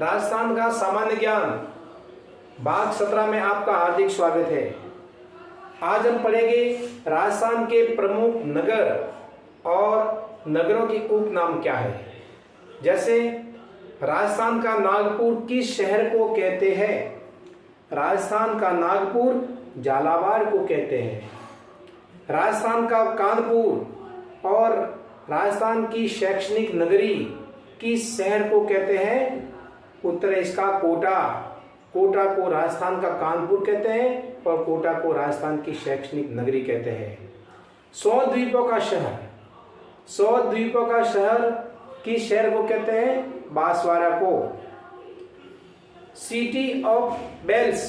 राजस्थान का सामान्य ज्ञान भाग 17 में आपका हार्दिक स्वागत है। आज हम पढ़ेंगे राजस्थान के प्रमुख नगर और नगरों के उपनाम क्या है। जैसे राजस्थान का नागपुर किस शहर को कहते हैं? राजस्थान का नागपुर झालावाड़ को कहते हैं। राजस्थान का कानपुर और राजस्थान की शैक्षणिक नगरी किस शहर को कहते हैं? उत्तर है इसका कोटा। कोटा को राजस्थान का कानपुर कहते हैं और कोटा को राजस्थान की शैक्षणिक नगरी कहते हैं। 100 द्वीपों का शहर, 100 द्वीपों का शहर किस शहर को कहते हैं? बांसवाड़ा को। City of bells,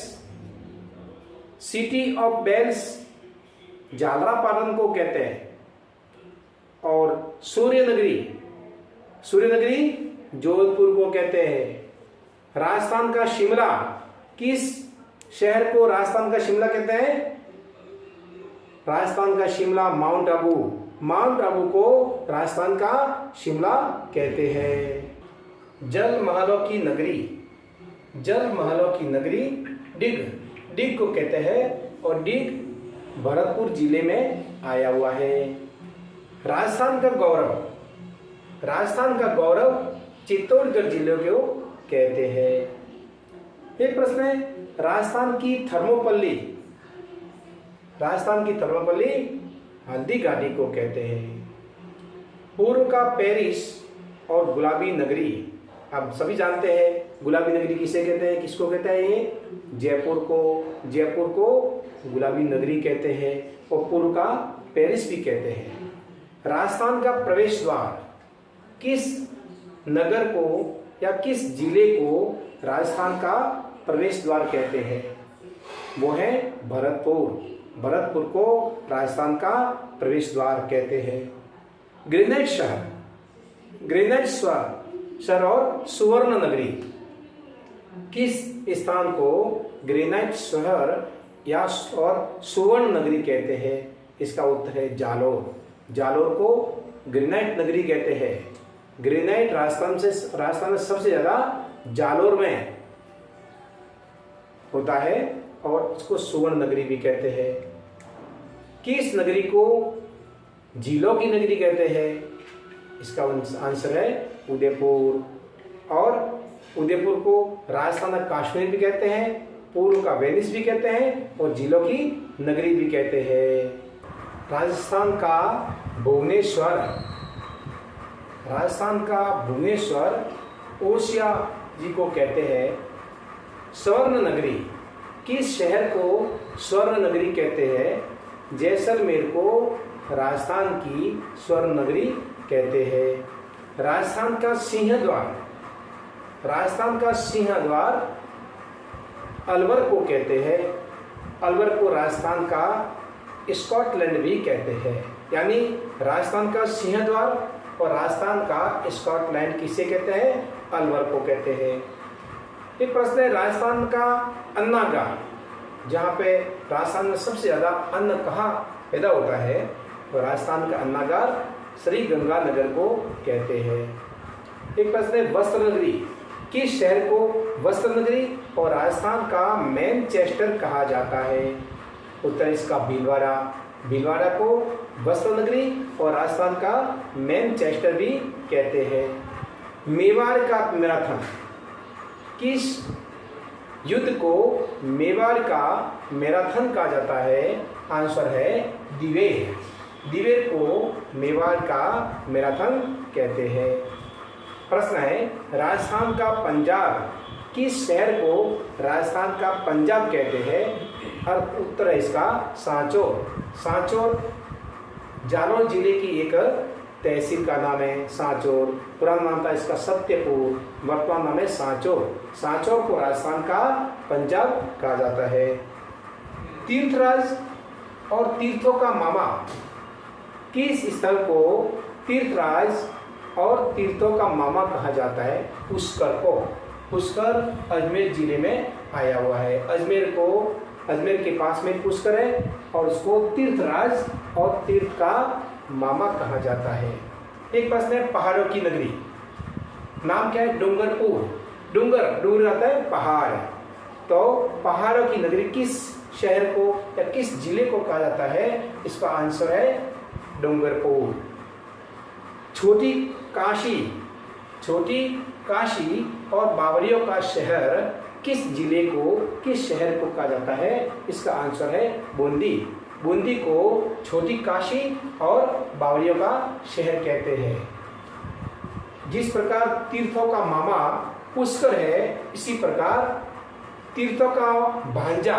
city of bells Jhalrapatan को कहते हैं। और सूर्य नगरी, सूर्य नगरी जोधपुर को कहते हैं। राजस्थान का शिमला किस शहर को राजस्थान का शिमला कहते हैं? राजस्थान का शिमला माउंट आबू, माउंट आबू को राजस्थान का शिमला कहते हैं। जल महलों की नगरी, जल महलों की नगरी डिग, डिग को कहते हैं और डिग भरतपुर जिले में आया हुआ है। राजस्थान का गौरव, राजस्थान का गौरव चित्तौड़गढ़ जिले को कहते हैं। एक प्रश्न है, राजस्थान की थर्मोपल्ली, राजस्थान की थर्मोपल्ली हल्दी घाटी को कहते हैं। पूर्व का पेरिस और गुलाबी नगरी, आप सभी जानते हैं गुलाबी नगरी किसे कहते हैं, किसको कहते हैं? ये जयपुर को, जयपुर को गुलाबी नगरी कहते हैं और पूर्व का पेरिस भी कहते हैं। राजस्थान का प्रवेश द्वार किस नगर को या किस जिले को राजस्थान का प्रवेश द्वार कहते हैं? वो है भरतपुर। भरतपुर को राजस्थान का प्रवेश द्वार कहते हैं। ग्रेनाइट शहर, ग्रेनाइट शहर और सुवर्ण नगरी किस स्थान को ग्रेनाइट शहर या और सुवर्ण नगरी कहते हैं? इसका उत्तर है जालोर। जालोर को ग्रेनाइट नगरी कहते हैं। ग्रेनाइट राजस्थान में सबसे ज्यादा जालोर में होता है और इसको सुवर्ण नगरी भी कहते हैं। किस नगरी को झीलों की नगरी कहते हैं? इसका आंसर है उदयपुर। और उदयपुर को राजस्थान का कश्मीर भी कहते हैं, पूर्व का वेनिस भी कहते हैं और झीलों की नगरी भी कहते हैं। राजस्थान का भुवनेश्वर, राजस्थान का भुवनेश्वर ओसिया जी को कहते हैं। स्वर्ण नगरी किस शहर को स्वर्ण नगरी कहते हैं? जैसलमेर को राजस्थान की स्वर्ण नगरी कहते हैं। राजस्थान का सिंह द्वार, राजस्थान का सिंह द्वार अलवर को कहते हैं। अलवर को राजस्थान का स्कॉटलैंड भी कहते हैं। यानी राजस्थान का सिंह द्वार और राजस्थान का स्कॉटलैंड किसे कहते हैं? अलवर को कहते हैं। एक प्रश्न है, राजस्थान का अन्नागार, जहाँ पे राजस्थान में सबसे ज्यादा अन्न कहाँ पैदा होता है, तो राजस्थान का अन्नागार श्री गंगानगर को कहते हैं। एक प्रश्न है, वस्त्र नगरी किस शहर को वस्त्र नगरी और राजस्थान का मैनचेस्टर कहा जाता है? उत्तर इसका भीलवाड़ा। भीलवाड़ा को वस्त्र नगरी और राजस्थान का मैनचेस्टर भी कहते हैं। मेवाड़ का मैराथन किस युद्ध को मेवाड़ का मैराथन कहा जाता है? आंसर है दिवेर। दिवेर को मेवाड़ का मैराथन कहते हैं। प्रश्न है, राजस्थान का पंजाब किस शहर को राजस्थान का पंजाब कहते हैं? और उत्तर है इसका सांचौर। सांचौर जालौर जिले की एक तहसील का नाम है सांचौर। पुराना नाम था इसका सत्यपुर, वर्तमान नाम है सांचौर। सांचौर को राजस्थान का पंजाब कहा जाता है। तीर्थराज और तीर्थों का मामा किस स्थल को तीर्थराज और तीर्थों का मामा कहा जाता है? पुष्कर को। पुष्कर अजमेर जिले में आया हुआ है। अजमेर के पास में पुष्कर है और उसको तीर्थराज और तीर्थ का मामा कहा जाता है। एक प्रश्न है, पहाड़ों की नगरी नाम क्या है? डूंगरपुर। डूंगर, डूंगर आता है पहाड़। तो पहाड़ों की नगरी किस शहर को या किस जिले को कहा जाता है? इसका आंसर है डूंगरपुर। छोटी काशी, छोटी काशी और बावरियों का शहर किस जिले को, किस शहर को कहा जाता है? इसका आंसर है बूंदी। बूंदी को छोटी काशी और बावरियों का शहर कहते हैं। जिस प्रकार तीर्थों का मामा पुष्कर है, इसी प्रकार तीर्थों का भांजा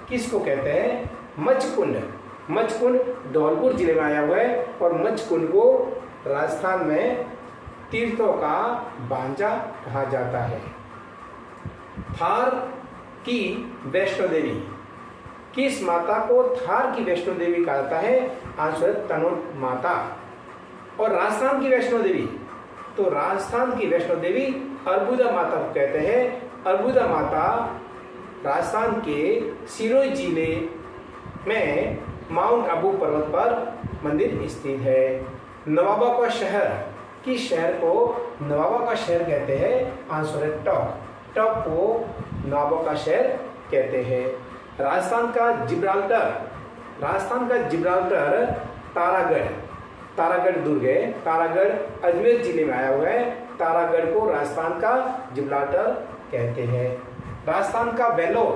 किसको कहते हैं? मचकुंड। मचकुंड धौलपुर जिले में आया हुआ है और मचकुंड को राजस्थान में तीर्थों का भांजा कहा जाता है। थार की वैष्णो देवी, किस माता को थार की वैष्णो देवी कहा जाता है? आंसर तनोट माता। और राजस्थान की वैष्णो देवी, तो राजस्थान की वैष्णो देवी अर्बुदा माता को कहते हैं। अर्बुदा माता राजस्थान के सिरोही जिले में माउंट आबू पर्वत पर मंदिर स्थित है। नवाबा का शहर, किस शहर को नवाबा का शहर कहते हैं? आंसर है टॉप। टॉप को नवाबा का शहर कहते हैं। राजस्थान का जिब्राल्टर, राजस्थान का जिब्राल्टर तारागढ़, तारागढ़ दुर्ग है। तारागढ़ अजमेर जिले में आया हुआ है। तारागढ़ को राजस्थान का जिब्राल्टर कहते हैं। राजस्थान का वेलोर,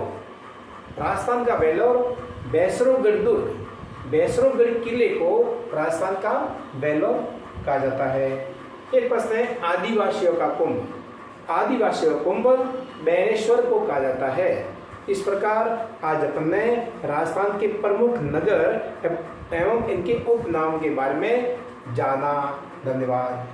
राजस्थान का वेलोर बैसरोगढ़ दुर्ग, बैसरोगढ़ किले को राजस्थान का वेलोर कहा जाता है। एक प्रश्न है आदिवासियों का कुंभ, आदिवासियों का कुंभ बैनेश्वर को कहा जाता है। इस प्रकार आज अपन ने राजस्थान के प्रमुख नगर एवं इनके उपनाम के बारे में जाना। धन्यवाद।